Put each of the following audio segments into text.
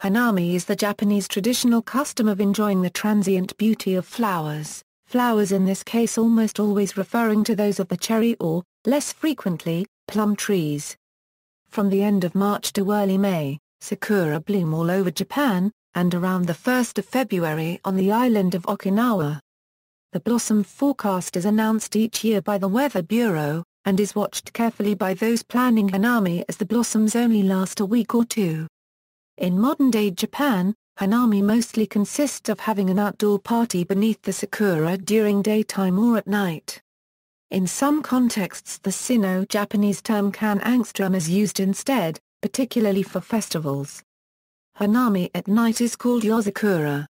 Hanami is the Japanese traditional custom of enjoying the transient beauty of flowers, flowers in this case almost always referring to those of the cherry or, less frequently, plum trees. From the end of March to early May, sakura bloom all over Japan, and around the 1st of February on the island of Okinawa. The blossom forecast is announced each year by the Weather Bureau, and is watched carefully by those planning Hanami as the blossoms only last a week or two. In modern-day Japan, Hanami mostly consists of having an outdoor party beneath the sakura during daytime or at night. In some contexts the Sino-Japanese term kan angstrom is used instead, particularly for festivals. Hanami at night is called yozakura.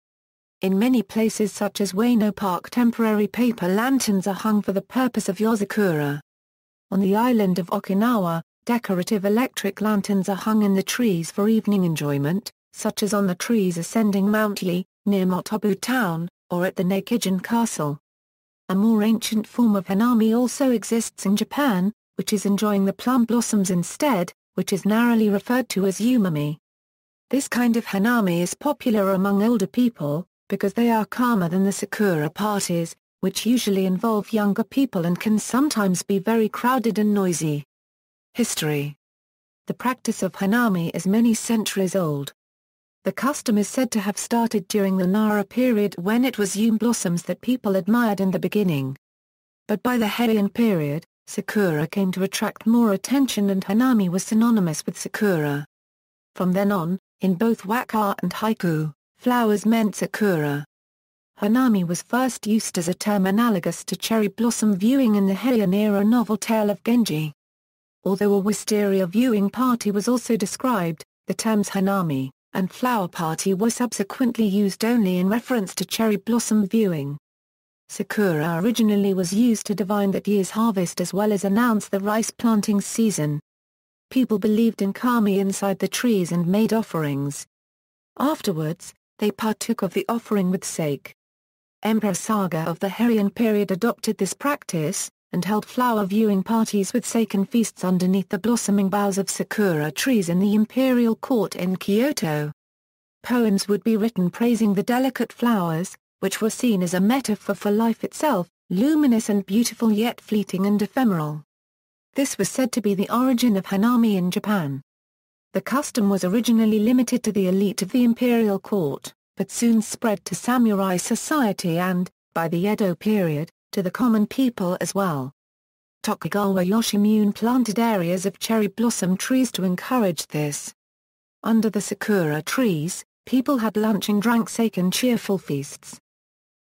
In many places such as Ueno Park temporary paper lanterns are hung for the purpose of yozakura. On the island of Okinawa, decorative electric lanterns are hung in the trees for evening enjoyment, such as on the trees ascending Mount Yi, near Motobu Town, or at the Nakijin Castle. A more ancient form of Hanami also exists in Japan, which is enjoying the plum blossoms instead, which is narrowly referred to as umami. This kind of Hanami is popular among older people, because they are calmer than the sakura parties, which usually involve younger people and can sometimes be very crowded and noisy. History. The practice of Hanami is many centuries old. The custom is said to have started during the Nara period when it was yume blossoms that people admired in the beginning. But by the Heian period, sakura came to attract more attention and Hanami was synonymous with sakura. From then on, in both waka and haiku, flowers meant sakura. Hanami was first used as a term analogous to cherry blossom viewing in the Heian-era novel Tale of Genji. Although a wisteria viewing party was also described, the terms Hanami and flower party were subsequently used only in reference to cherry blossom viewing. Sakura originally was used to divine that year's harvest as well as announce the rice planting season. People believed in kami inside the trees and made offerings. Afterwards, they partook of the offering with sake. Emperor Saga of the Heian period adopted this practice, and held flower viewing parties with sake and feasts underneath the blossoming boughs of sakura trees in the imperial court in Kyoto. Poems would be written praising the delicate flowers, which were seen as a metaphor for life itself, luminous and beautiful yet fleeting and ephemeral. This was said to be the origin of Hanami in Japan. The custom was originally limited to the elite of the imperial court, but soon spread to samurai society and, by the Edo period, to the common people as well. Tokugawa Yoshimune planted areas of cherry blossom trees to encourage this. Under the sakura trees, people had lunch and drank sake and cheerful feasts.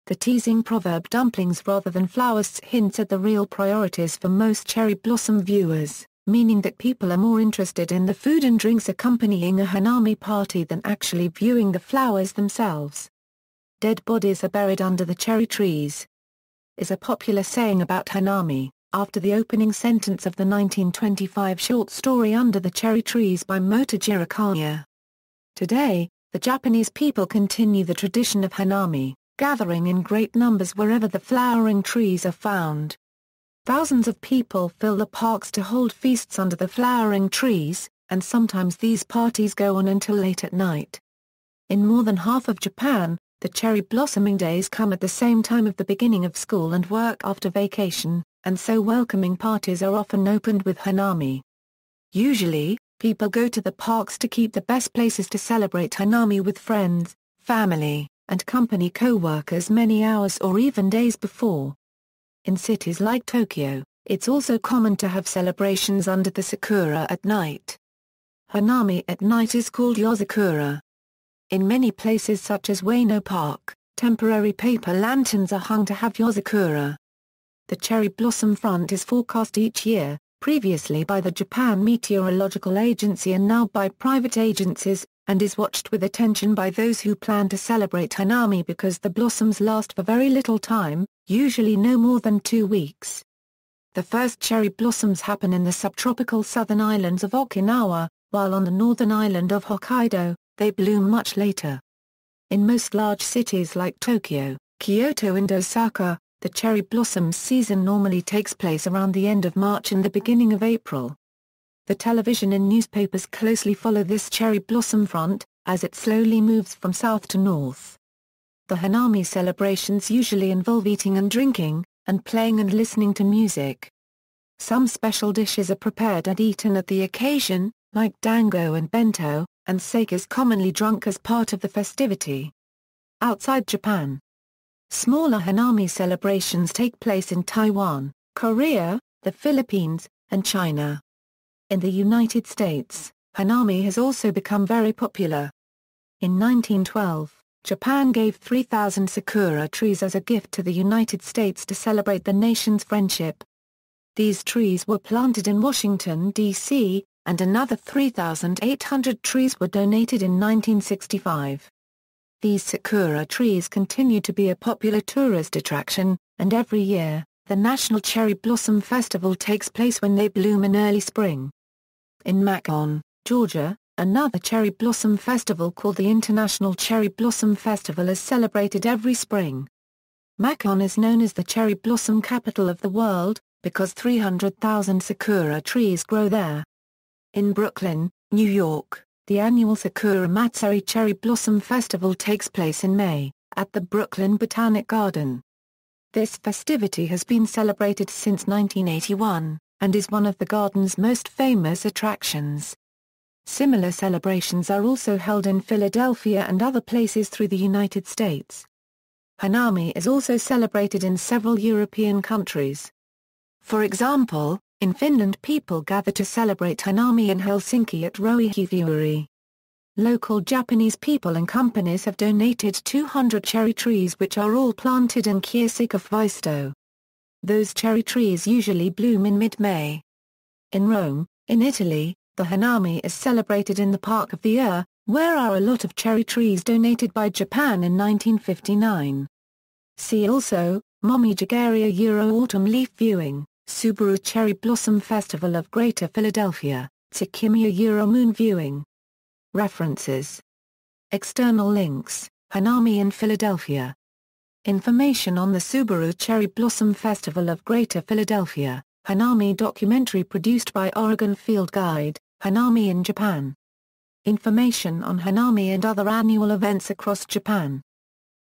The teasing proverb dumplings rather than flowers hints at the real priorities for most cherry blossom viewers, meaning that people are more interested in the food and drinks accompanying a Hanami party than actually viewing the flowers themselves. Dead bodies are buried under the cherry trees, is a popular saying about Hanami, after the opening sentence of the 1925 short story Under the Cherry Trees by Motobu Town. Today, the Japanese people continue the tradition of Hanami, gathering in great numbers wherever the flowering trees are found. Thousands of people fill the parks to hold feasts under the flowering trees, and sometimes these parties go on until late at night. In more than half of Japan, the cherry blossoming days come at the same time of the beginning of school and work after vacation, and so welcoming parties are often opened with Hanami. Usually, people go to the parks to keep the best places to celebrate Hanami with friends, family, and company co-workers many hours or even days before. In cities like Tokyo, it's also common to have celebrations under the sakura at night. Hanami at night is called yozakura. In many places such as Ueno Park, temporary paper lanterns are hung to have yozakura. The cherry blossom front is forecast each year, previously by the Japan Meteorological Agency and now by private agencies, and is watched with attention by those who plan to celebrate Hanami because the blossoms last for very little time, usually no more than 2 weeks. The first cherry blossoms happen in the subtropical southern islands of Okinawa, while on the northern island of Hokkaido, they bloom much later. In most large cities like Tokyo, Kyoto and Osaka, the cherry blossoms season normally takes place around the end of March and the beginning of April. The television and newspapers closely follow this cherry blossom front, as it slowly moves from south to north. The Hanami celebrations usually involve eating and drinking, and playing and listening to music. Some special dishes are prepared and eaten at the occasion, like dango and bento, and sake is commonly drunk as part of the festivity. Outside Japan, smaller Hanami celebrations take place in Taiwan, Korea, the Philippines, and China. In the United States, Hanami has also become very popular. In 1912, Japan gave 3,000 sakura trees as a gift to the United States to celebrate the nation's friendship. These trees were planted in Washington, D.C., and another 3,800 trees were donated in 1965. These sakura trees continue to be a popular tourist attraction, and every year, the National Cherry Blossom Festival takes place when they bloom in early spring. In Macon, Georgia, another cherry blossom festival called the International Cherry Blossom Festival is celebrated every spring. Macon is known as the cherry blossom capital of the world, because 300,000 sakura trees grow there. In Brooklyn, New York, the annual Sakura Matsuri Cherry Blossom Festival takes place in May, at the Brooklyn Botanic Garden. This festivity has been celebrated since 1981, and is one of the garden's most famous attractions. Similar celebrations are also held in Philadelphia and other places through the United States. Hanami is also celebrated in several European countries. For example, in Finland people gather to celebrate Hanami in Helsinki at Roihivuori. Local Japanese people and companies have donated 200 cherry trees which are all planted in Kiesikafvaisto. Those cherry trees usually bloom in mid-May. In Rome, in Italy, the Hanami is celebrated in the Park of the Ur, where are a lot of cherry trees donated by Japan in 1959. See also, Momijagaria Euro-Autumn Leaf Viewing, Subaru Cherry Blossom Festival of Greater Philadelphia, Tsukimiya Euro-Moon Viewing. References. External links, Hanami in Philadelphia. Information on the Subaru Cherry Blossom Festival of Greater Philadelphia, Hanami documentary produced by Oregon Field Guide, Hanami in Japan. Information on Hanami and other annual events across Japan.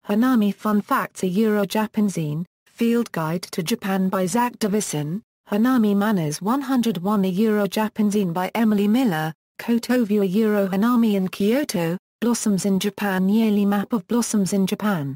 Hanami Fun Facts, a Euro-Japanzine, Field Guide to Japan by Zach Davison, Hanami Manners 101, a Euro-Japanzine by Emily Miller, Kotovua Euro Hanami in Kyoto, Blossoms in Japan, yearly map of blossoms in Japan.